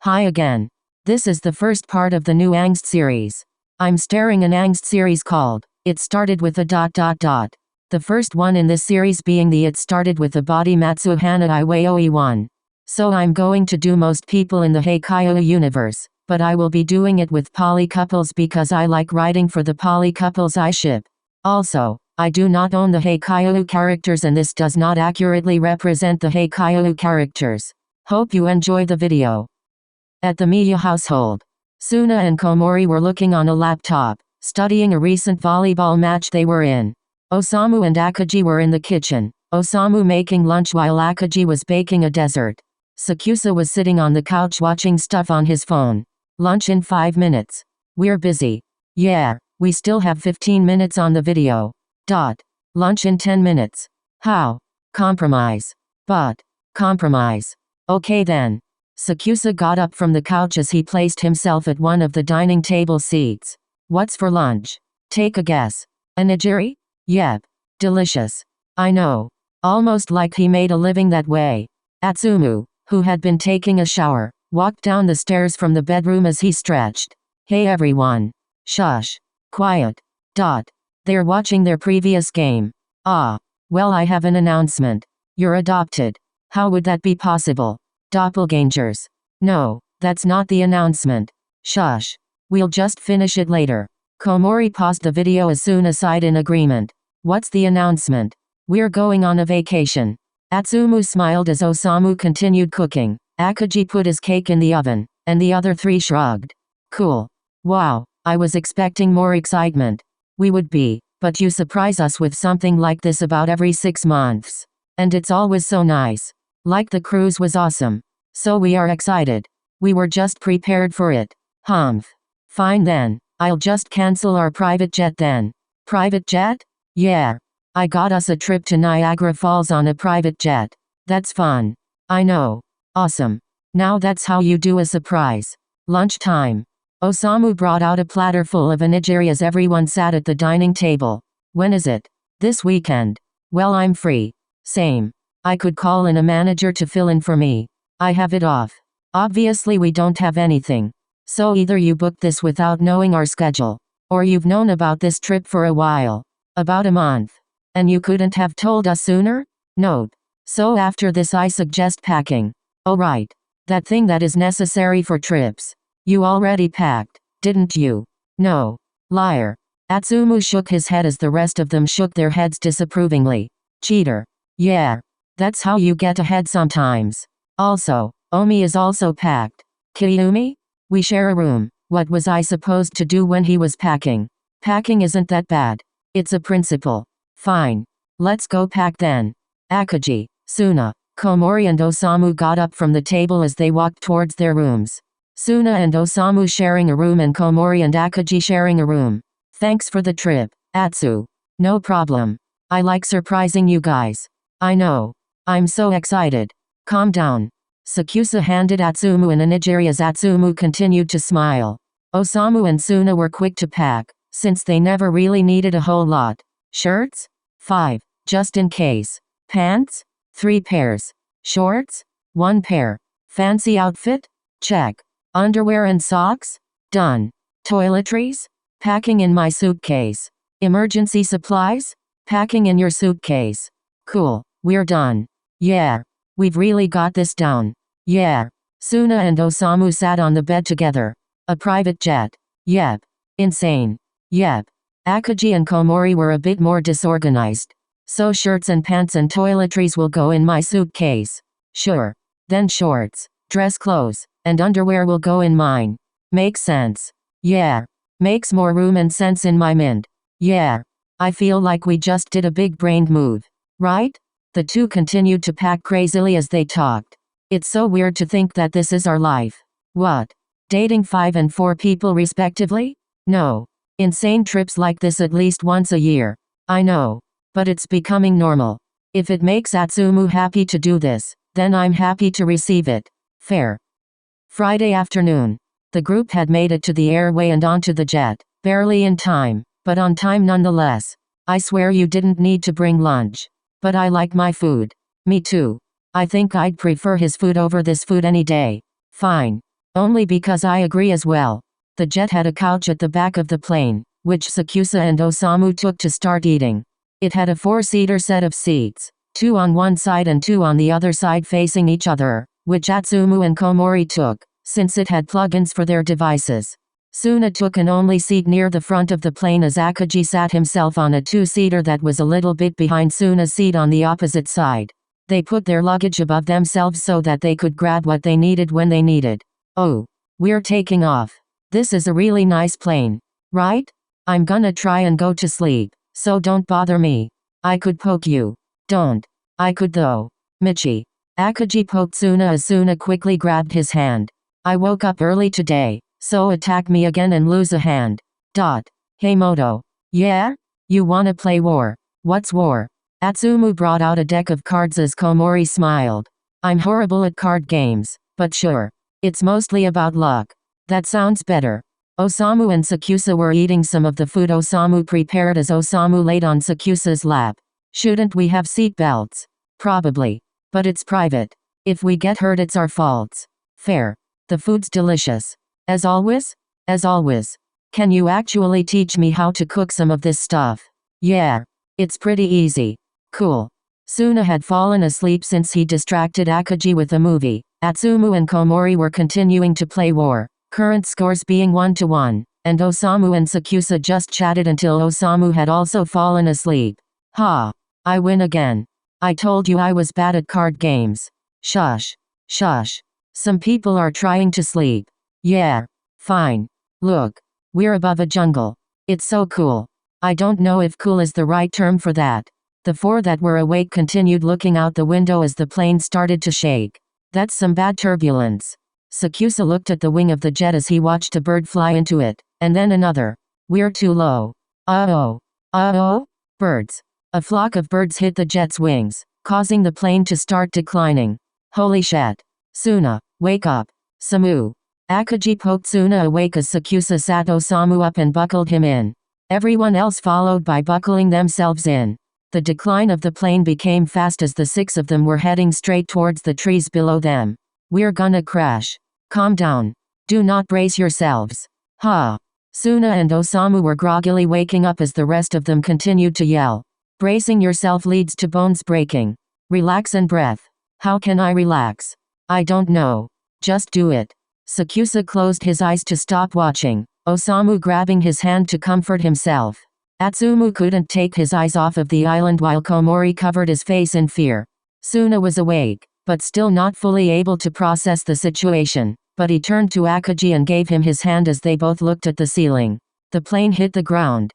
Hi again. This is the first part of the new Angst series. I'm starring an Angst series called It Started with a ... The first one in this series being the It Started with a Body Matsuhana Iwaoi one. So I'm going to do most people in the Haikyuu universe, but I will be doing it with poly couples because I like writing for the poly couples I ship. Also, I do not own the Haikyuu characters and this does not accurately represent the Haikyuu characters. Hope you enjoy the video. At the Miya household, Suna and Komori were looking on a laptop, studying a recent volleyball match they were in. Osamu and Akagi were in the kitchen, Osamu making lunch while Akagi was baking a dessert. Sakuatsu was sitting on the couch watching stuff on his phone. Lunch in 5 minutes. We're busy. Yeah, we still have 15 minutes on the video. Lunch in 10 minutes. How? Compromise. But. Compromise. Okay then. Sakuatsu got up from the couch as he placed himself at one of the dining table seats. What's for lunch? Take a guess. Onigiri? Yep. Delicious. I know. Almost like he made a living that way. Atsumu, who had been taking a shower, walked down the stairs from the bedroom as he stretched. Hey everyone. Shush. Quiet. They're watching their previous game. Well, I have an announcement. You're adopted. How would that be possible? Doppelgangers. No, that's not the announcement. Shush. We'll just finish it later. Komori paused the video as soon as sighed in agreement. What's the announcement? We're going on a vacation. Atsumu smiled as Osamu continued cooking. Akagi put his cake in the oven, and the other three shrugged. Cool. Wow, I was expecting more excitement. We would be, but you surprise us with something like this about every 6 months. And it's always so nice. Like the cruise was awesome. So we are excited. We were just prepared for it. Humph. Fine then, I'll just cancel our private jet then. Private jet? Yeah. I got us a trip to Niagara Falls on a private jet. That's fun. I know. Awesome. Now that's how you do a surprise. Lunchtime. Osamu brought out a platter full of onigiri as everyone sat at the dining table. When is it? This weekend. Well, I'm free. Same. I could call in a manager to fill in for me. I have it off. Obviously we don't have anything. So either you booked this without knowing our schedule, or you've known about this trip for a while. About a month. And you couldn't have told us sooner? Nope. So after this I suggest packing. Oh right. That thing that is necessary for trips. You already packed, didn't you? No. Liar. Atsumu shook his head as the rest of them shook their heads disapprovingly. Cheater. Yeah. That's how you get ahead sometimes. Also, Omi is also packed. Kiyumi? We share a room. What was I supposed to do when he was packing? Packing isn't that bad. It's a principle. Fine. Let's go pack then. Akagi, Suna, Komori and Osamu got up from the table as they walked towards their rooms. Suna and Osamu sharing a room and Komori and Akagi sharing a room. Thanks for the trip, Atsu. No problem. I like surprising you guys. I know. I'm so excited. Calm down. Sakuatsu handed Atsumu an onigiri as Atsumu continued to smile. Osamu and Suna were quick to pack, since they never really needed a whole lot. Shirts? 5, just in case. Pants? 3 pairs. Shorts? 1 pair. Fancy outfit? Check. Underwear and socks? Done. Toiletries? Packing in my suitcase. Emergency supplies? Packing in your suitcase. Cool, we're done. Yeah. We've really got this down. Yeah. Suna and Osamu sat on the bed together. A private jet. Yep. Insane. Yep. Akagi and Komori were a bit more disorganized. So shirts and pants and toiletries will go in my suitcase. Sure. Then shorts, dress clothes, and underwear will go in mine. Makes sense. Yeah. Makes more room and sense in my mind. Yeah. I feel like we just did a big-brained move. Right? The two continued to pack crazily as they talked. It's so weird to think that this is our life. What? Dating 5 and 4 people respectively? No. Insane trips like this at least once a year. I know. But it's becoming normal. If it makes Atsumu happy to do this, then I'm happy to receive it. Fair. Friday afternoon. The group had made it to the airway and onto the jet. Barely in time, but on time nonetheless. I swear you didn't need to bring lunch. But I like my food. Me too. I think I'd prefer his food over this food any day. Fine. Only because I agree as well. The jet had a couch at the back of the plane, which Sakusa and Osamu took to start eating. It had a 4-seater set of seats, 2 on one side and 2 on the other side facing each other, which Atsumu and Komori took, since it had plugins for their devices. Suna took an only seat near the front of the plane as Akagi sat himself on a 2-seater that was a little bit behind Suna's seat on the opposite side. They put their luggage above themselves so that they could grab what they needed when they needed. Oh, we're taking off. This is a really nice plane, right? I'm gonna try and go to sleep, so don't bother me. I could poke you. Don't. I could though. Michi. Akagi poked Suna as Suna quickly grabbed his hand. I woke up early today, so attack me again and lose a hand. Hey Moto. Yeah? You wanna play war? What's war? Atsumu brought out a deck of cards as Komori smiled. I'm horrible at card games, but sure. It's mostly about luck. That sounds better. Osamu and Sakusa were eating some of the food Osamu prepared as Osamu laid on Sakusa's lap. Shouldn't we have seat belts? Probably. But it's private. If we get hurt it's our faults. Fair. The food's delicious. As always? As always. Can you actually teach me how to cook some of this stuff? Yeah. It's pretty easy. Cool. Suna had fallen asleep since he distracted Akagi with a movie. Atsumu and Komori were continuing to play war, current scores being 1-1, and Osamu and Sakusa just chatted until Osamu had also fallen asleep. Ha! I win again. I told you I was bad at card games. Shush. Shush. Some people are trying to sleep. Yeah. Fine. Look. We're above a jungle. It's so cool. I don't know if cool is the right term for that. The 4 that were awake continued looking out the window as the plane started to shake. That's some bad turbulence. Sakusa looked at the wing of the jet as he watched a bird fly into it, and then another. We're too low. Uh-oh. Uh-oh? Birds. A flock of birds hit the jet's wings, causing the plane to start declining. Holy shit. Suna, wake up. Samu. Akagi poked Suna awake as Sakusa sat Osamu up and buckled him in. Everyone else followed by buckling themselves in. The decline of the plane became fast as the 6 of them were heading straight towards the trees below them. We're gonna crash. Calm down. Do not brace yourselves. Ha. Suna and Osamu were groggily waking up as the rest of them continued to yell. Bracing yourself leads to bones breaking. Relax and breath. How can I relax? I don't know. Just do it. Sakusa closed his eyes to stop watching, Osamu grabbing his hand to comfort himself. Atsumu couldn't take his eyes off of the island while Komori covered his face in fear. Suna was awake, but still not fully able to process the situation, but he turned to Akagi and gave him his hand as they both looked at the ceiling. The plane hit the ground.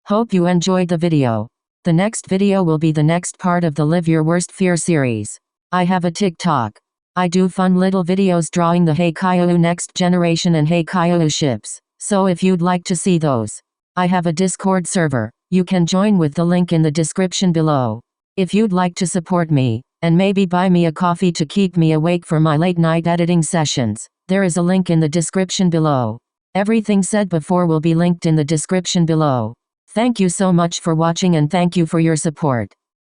Hope you enjoyed the video. The next video will be the next part of the Live Your Worst Fear series. I have a TikTok. I do fun little videos drawing the Haikyuu Next Generation and Haikyuu ships, so if you'd like to see those. I have a Discord server. You can join with the link in the description below. If you'd like to support me, and maybe buy me a coffee to keep me awake for my late night editing sessions, there is a link in the description below. Everything said before will be linked in the description below. Thank you so much for watching and thank you for your support.